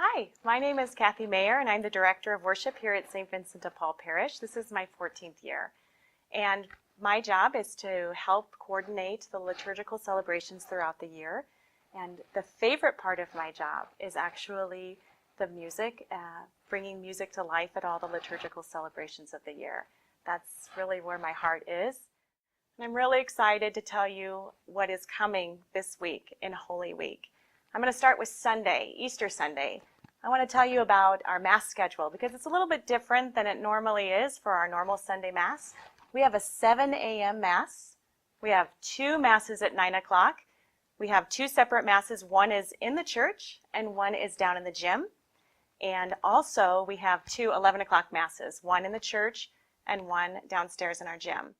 Hi, my name is Kathy Mayer, and I'm the Director of Worship here at St. Vincent de Paul Parish. This is my 14th year, and my job is to help coordinate the liturgical celebrations throughout the year. And the favorite part of my job is actually the music, bringing music to life at all the liturgical celebrations of the year. That's really where my heart is. And I'm really excited to tell you what is coming this week in Holy Week. I'm going to start with Sunday, Easter Sunday. I want to tell you about our Mass schedule because it's a little bit different than it normally is for our normal Sunday Mass. We have a 7 a.m. Mass. We have 2 Masses at 9 o'clock. We have 2 separate Masses. One is in the church and one is down in the gym. And also we have 2 11 o'clock Masses, one in the church and one downstairs in our gym.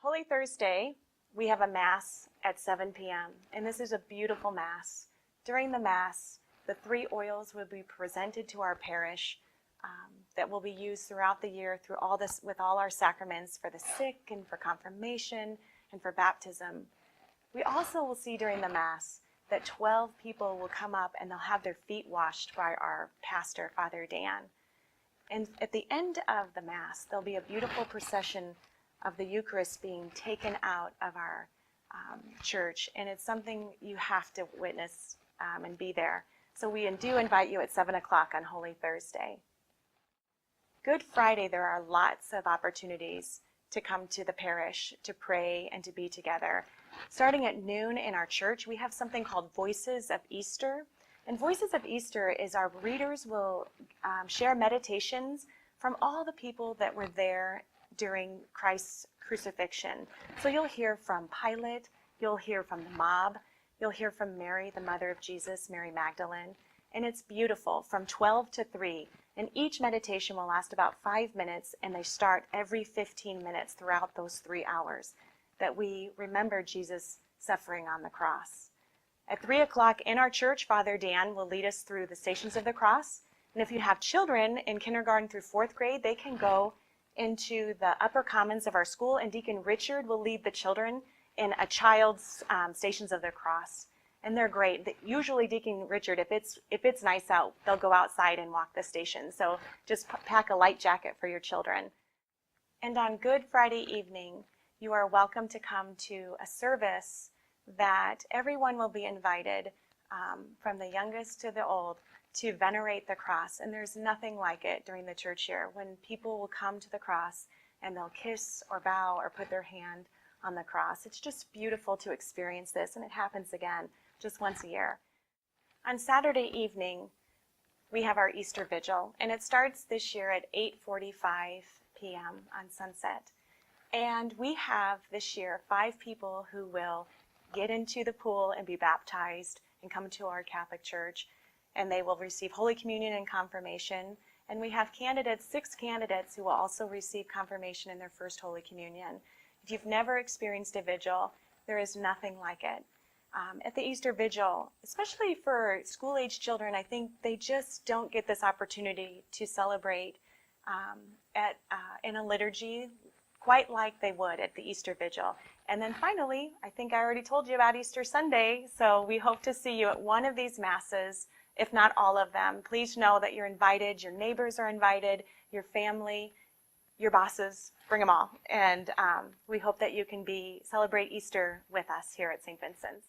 Holy Thursday, we have a Mass at 7 p.m. and this is a beautiful Mass. During the Mass, the 3 oils will be presented to our parish that will be used throughout the year through all this with all our sacraments for the sick and for confirmation and for baptism. We also will see during the Mass that 12 people will come up and they'll have their feet washed by our pastor, Father Dan. And at the end of the Mass, there'll be a beautiful procession of the Eucharist being taken out of our church, and it's something you have to witness and be there. So we do invite you at 7 o'clock on Holy Thursday. Good Friday, there are lots of opportunities to come to the parish, to pray, and to be together. Starting at noon in our church, we have something called Voices of Easter. And Voices of Easter is our readers will share meditations from all the people that were there during Christ's crucifixion. So you'll hear from Pilate, you'll hear from the mob, you'll hear from Mary, the mother of Jesus, Mary Magdalene, and it's beautiful from 12 to 3. And each meditation will last about 5 minutes, and they start every 15 minutes throughout those 3 hours that we remember Jesus suffering on the cross. At 3 o'clock in our church, Father Dan will lead us through the Stations of the Cross. And if you have children in kindergarten through 4th grade, they can go into the upper commons of our school, and Deacon Richard will lead the children in a child's Stations of the Cross. And they're great. Usually Deacon Richard, if it's nice out, they'll go outside and walk the station. So just pack a light jacket for your children. And on Good Friday evening, you are welcome to come to a service that everyone will be invited, from the youngest to the old, to venerate the cross. And there's nothing like it during the church year when people will come to the cross and they'll kiss or bow or put their hand on the cross. It's just beautiful to experience this, and it happens again just once a year. On Saturday evening, we have our Easter Vigil, and it starts this year at 8:45 p.m. on sunset. And we have this year 5 people who will get into the pool and be baptized and come to our Catholic Church, and they will receive Holy Communion and confirmation. And we have 6 candidates who will also receive confirmation in their first Holy Communion. If you've never experienced a vigil, there is nothing like it. At the Easter Vigil, especially for school-age children, I think they just don't get this opportunity to celebrate in a liturgy quite like they would at the Easter Vigil. And then finally, I think I already told you about Easter Sunday, so we hope to see you at one of these Masses, if not all of them. Please know that you're invited, your neighbors are invited, your family, your bosses, bring them all. And we hope that you can celebrate Easter with us here at St. Vincent's.